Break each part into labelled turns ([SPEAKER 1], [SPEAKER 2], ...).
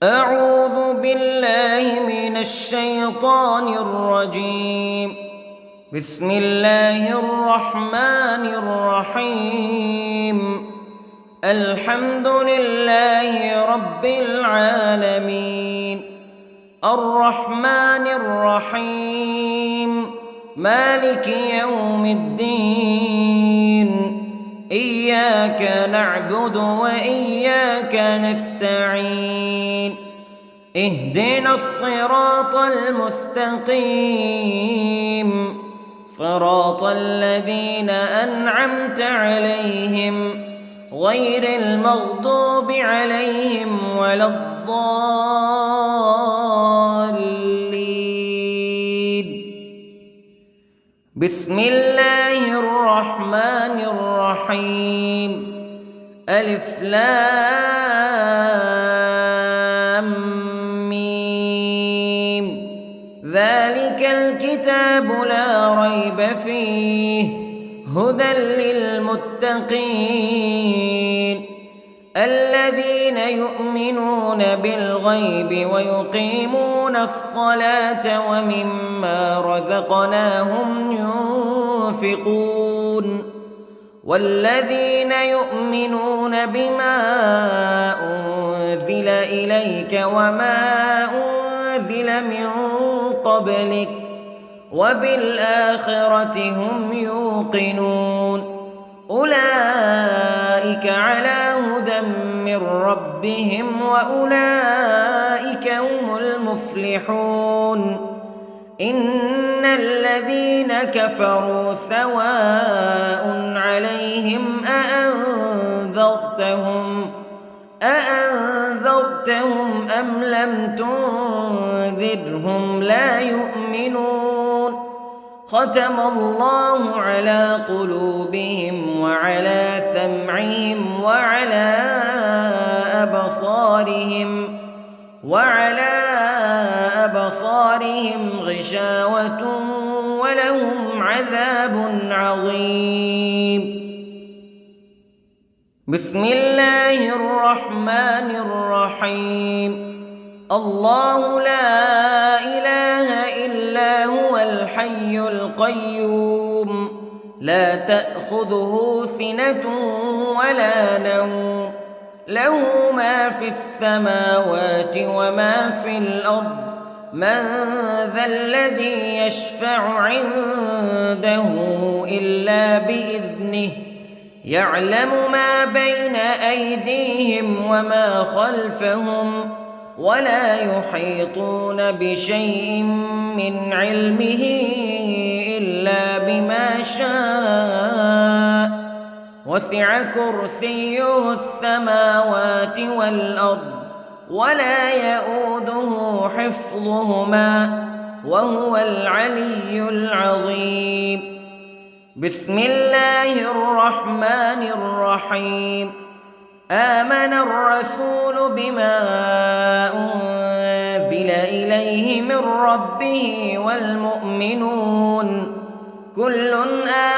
[SPEAKER 1] أعوذ بالله من الشيطان الرجيم. بسم الله الرحمن الرحيم. الحمد لله رب العالمين، الرحمن الرحيم، مالك يوم الدين. إياك نعبد وإياك نستعين. اهدنا الصراط المستقيم، صراط الذين أنعمت عليهم غير المغضوب عليهم ولا الضالين. بسم الله الرحمن الرحيم. ألف لام ميم. ذلك الكتاب لا ريب فيه هدى للمتقين الذين يؤمنون بالغيب ويقيمون الصلاة ومما رزقناهم ينفقون والذين يؤمنون بما أنزل إليك وما أنزل من قبلك وبالآخرة هم يوقنون. أولئك على هدى من ربهم وأولئك هم المفلحون. إن الذين كفروا سواء عليهم أأنذرتهم أم لم تنذرهم لا يؤمنون. ختم الله على قلوبهم وعلى سمعهم وعلى أبصارهم غشاوة ولهم عذاب عظيم. بسم الله الرحمن الرحيم. الله لا إله إلا هو الحي القيوم لا تأخذه سنة ولا نوم له ما في السماوات وما في الأرض. من ذا الذي يشفع عنده إلا بإذنه يعلم ما بين أيديهم وما خلفهم ولا يحيطون بشيء من علمه إلا بما شاء. وسع كرسيه السماوات والأرض ولا يؤوده حفظهما وهو العلي العظيم. بسم الله الرحمن الرحيم. آمن الرسول بما أنزل إليه من ربه والمؤمنون كل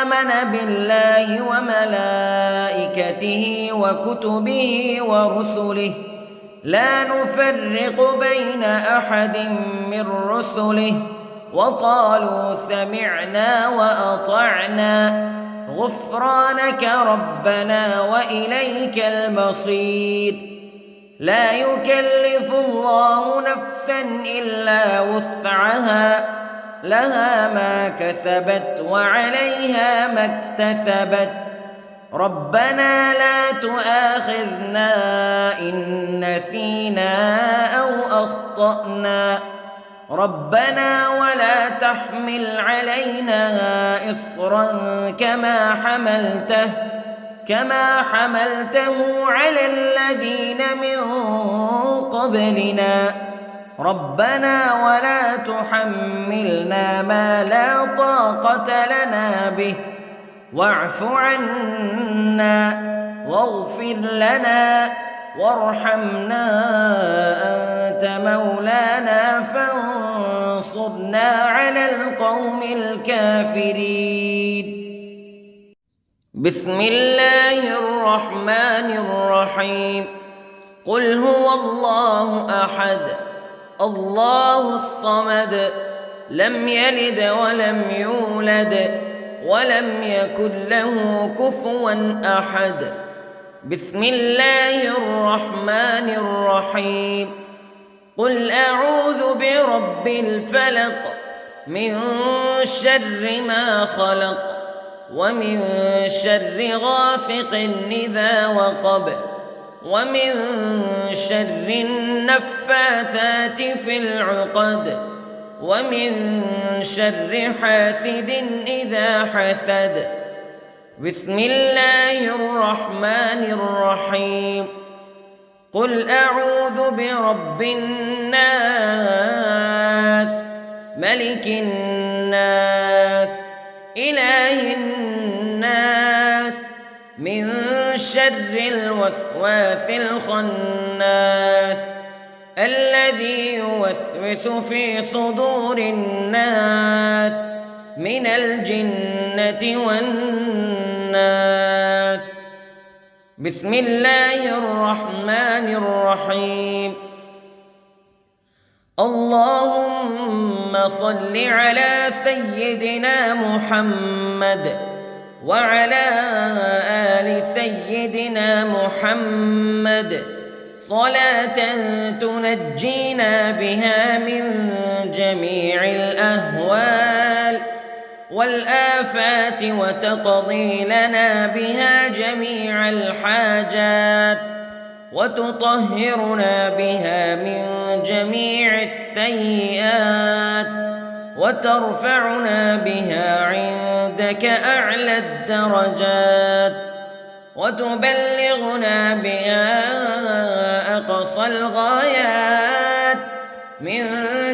[SPEAKER 1] آمن بالله وملائكته وكتبه ورسله لا نفرق بين أحد من رسله وقالوا سمعنا وأطعنا غفرانك ربنا وإليك المصير. لا يكلف الله نفسا إلا وسعها لها ما كسبت وعليها ما اكتسبت. ربنا لا تؤاخذنا إن نسينا أو أخطأنا ربنا ولا تحمل علينا إصرا كما حملته على الذين من قبلنا ربنا ولا تحملنا ما لا طاقة لنا به واعف عنا واغفر لنا وارحمنا أنت مولانا فانصرنا على القوم الكافرين. بسم الله الرحمن الرحيم. قل هو الله أحد الله الصمد لم يلد ولم يولد ولم يكن له كفوا أحد. بسم الله الرحمن الرحيم. قل أعوذ برب الفلق من شر ما خلق ومن شر غاسق إذا وقب ومن شر النفاثات في العقد ومن شر حاسد إذا حسد. بسم الله الرحمن الرحيم. قل أعوذ برب الناس ملك الناس إله الناس من شر الوسواس الخناس الذي يوسوس في صدور الناس من الجنة والناس. بسم الله الرحمن الرحيم. اللهم صل على سيدنا محمد وعلى آل سيدنا محمد صلاة تنجينا بها من جميع الأهوال والآفات وتقضي لنا بها جميع الحاجات وتطهرنا بها من جميع السيئات وترفعنا بها عندك أعلى الدرجات وتبلغنا بها أقصى الغايات من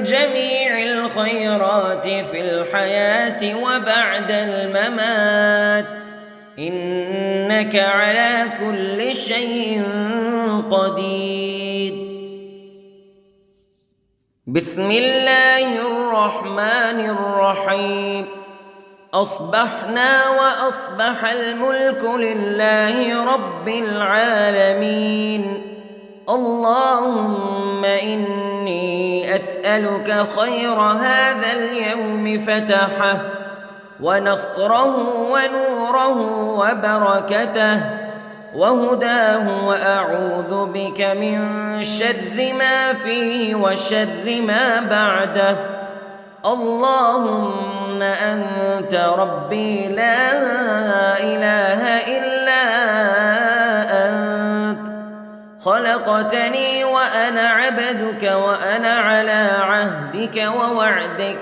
[SPEAKER 1] جميع الخيرات في الحياة وبعد الممات إنك على كل شيء قدير. بسم الله الرحمن الرحيم. أصبحنا وأصبح الملك لله رب العالمين. اللهم إني أسألك خير هذا اليوم فتحه ونصره ونوره وبركته وهداه وأعوذ بك من شر ما فيه وشر ما بعده. اللهم أنت ربي لا إله إلا أنت خلقتني وأنا عبدك وأنا على عهدك ووعدك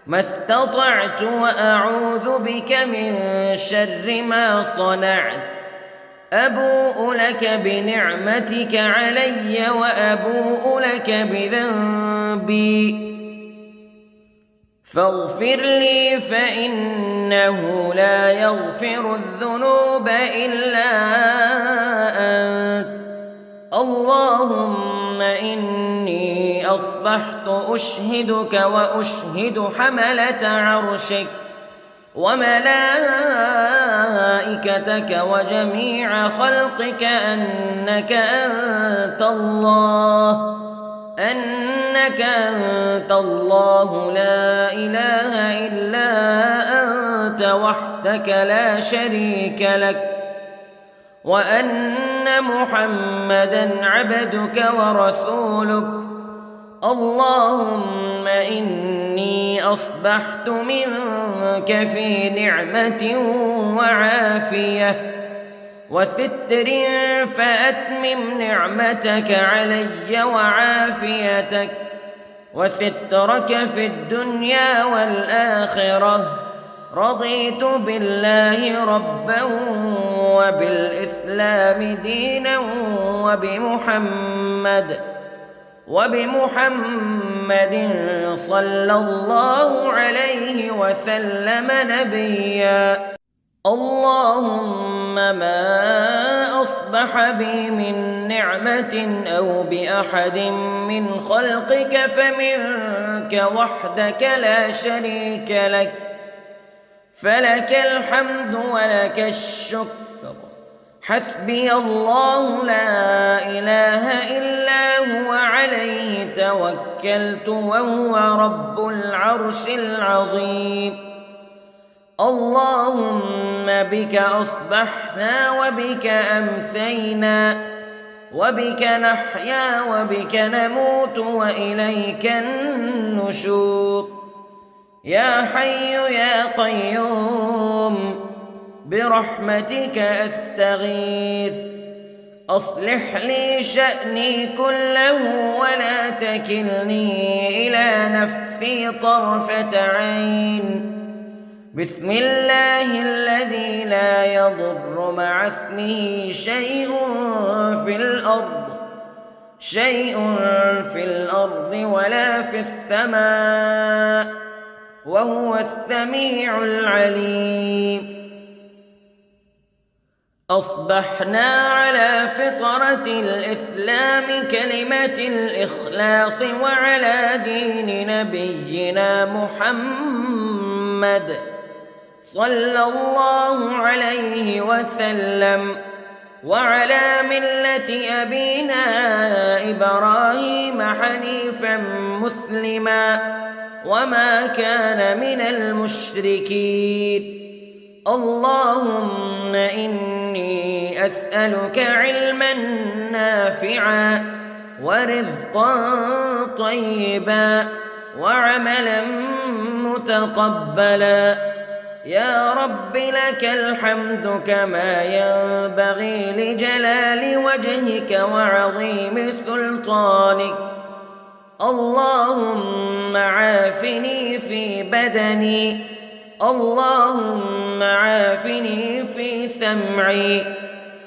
[SPEAKER 1] ما استطعت وأعوذ بك من شر ما صنعت. أبوء لك بنعمتك علي وأبوء لك بذنبي فاغفر لي فإنه لا يغفر الذنوب إلا أنت. اللهم إني أصبحت أشهدك وأشهد حملة عرشك وملائكتك وجميع خلقك أنك أنت الله لا إله إلا أنت وحدك لا شريك لك وأن محمدًا عبدك ورسولك. اللهم إني أصبحت منك في نعمة وعافية وستر فأتمم نعمتك علي وعافيتك وسترك في الدنيا والآخرة. رضيت بالله ربا وبالإسلام دينا وبمحمد صلى الله عليه وسلم نبيا. اللهم ما أصبح بي من نعمة أو بأحد من خلقك فمنك وحدك لا شريك لك فلك الحمد ولك الشكر حسبي الله لا إله إلا هو عليه توكلت وهو رب العرش العظيم. اللهم بك أصبحنا وبك أمسينا وبك نحيا وبك نموت وإليك النشور. يا حي يا قيوم برحمتك أستغيث، أصلح لي شأني كله ولا تكلني إلى نفسي طرفة عين. بسم الله الذي لا يضر مع اسمه شيء في الأرض ولا في السماء وهو السميع العليم. أصبحنا على فطرة الإسلام كلمة الإخلاص وعلى دين نبينا محمد صلى الله عليه وسلم وعلى ملة أبينا إبراهيم حنيفا مسلما وما كان من المشركين. اللهم إني أسألك علما نافعا ورزقا طيبا وعملا متقبلا. يا رب لك الحمد كما ينبغي لجلال وجهك وعظيم سلطانك. اللهم عافني في بدني، اللهم عافني في سمعي،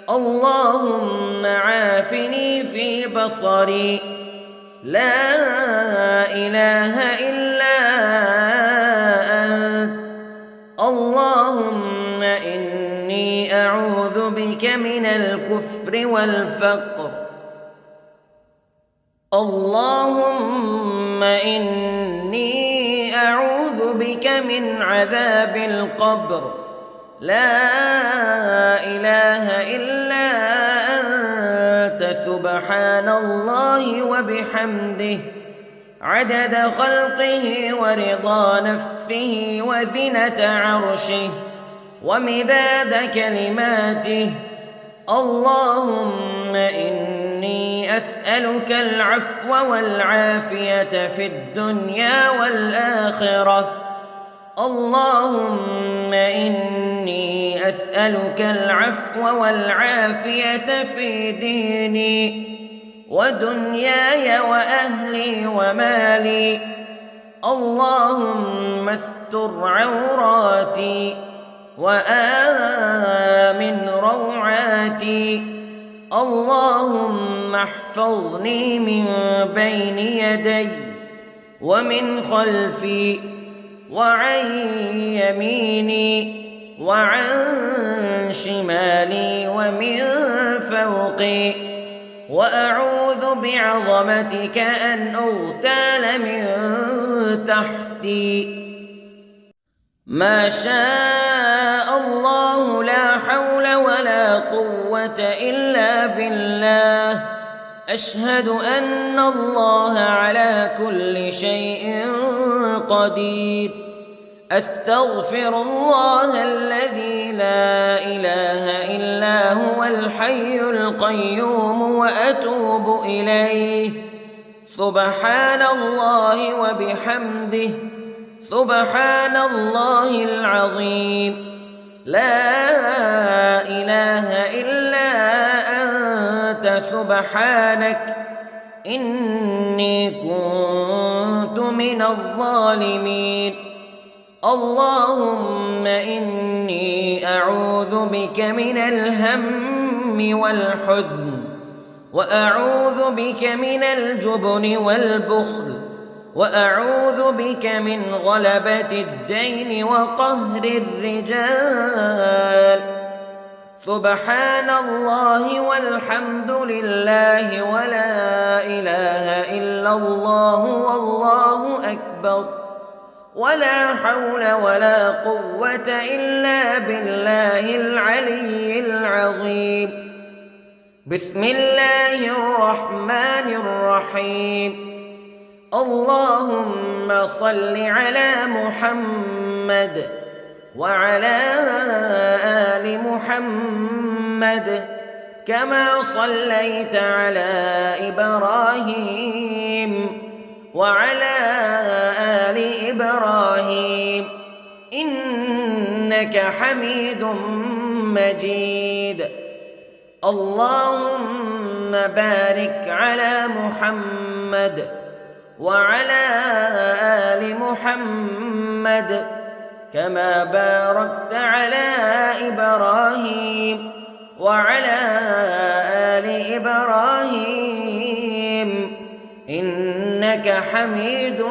[SPEAKER 1] اللهم عافني في بصري. لا إله إلا أنت. اللهم إني أعوذ بك من الكفر والفقر. اللهم إني أعوذ بك من عذاب القبر. لا إله إلا أنت سبحان الله وبحمده عدد خلقه ورضا نفسه وزنة عرشه ومداد كلماته. اللهم إني أسألك العفو والعافية في الدنيا والآخرة. اللهم إني أسألك العفو والعافية في ديني ودنياي وأهلي ومالي. اللهم استر عوراتي وآمن روعاتي. اللهم احفظني من بين يدي ومن خلفي وعن يميني وعن شمالي ومن فوقي، وأعوذ بعظمتك أن أغتال من تحتي. ما شاء الله لا حول ولا قوة إلا بالله. أشهد أن الله على كل شيء قدير. أستغفر الله الذي لا إله إلا هو الحي القيوم وأتوب إليه. سبحان الله وبحمده سبحان الله العظيم. لا إله إلا أنت سبحانك إني كنت من الظالمين. اللهم إني أعوذ بك من الهم والحزن، وأعوذ بك من الجبن والبخل، وأعوذ بك من غلبة الدين وقهر الرجال. سبحان الله والحمد لله ولا إله إلا الله والله أكبر. ولا حول ولا قوة إلا بالله العلي العظيم. بسم الله الرحمن الرحيم. اللهم صل على محمد وعلى آل محمد كما صليت على إبراهيم وعلى آل إبراهيم إنك حميد مجيد. اللهم بارك على محمد وعلى آل محمد كما باركت على إبراهيم وعلى آل إبراهيم إنك حميد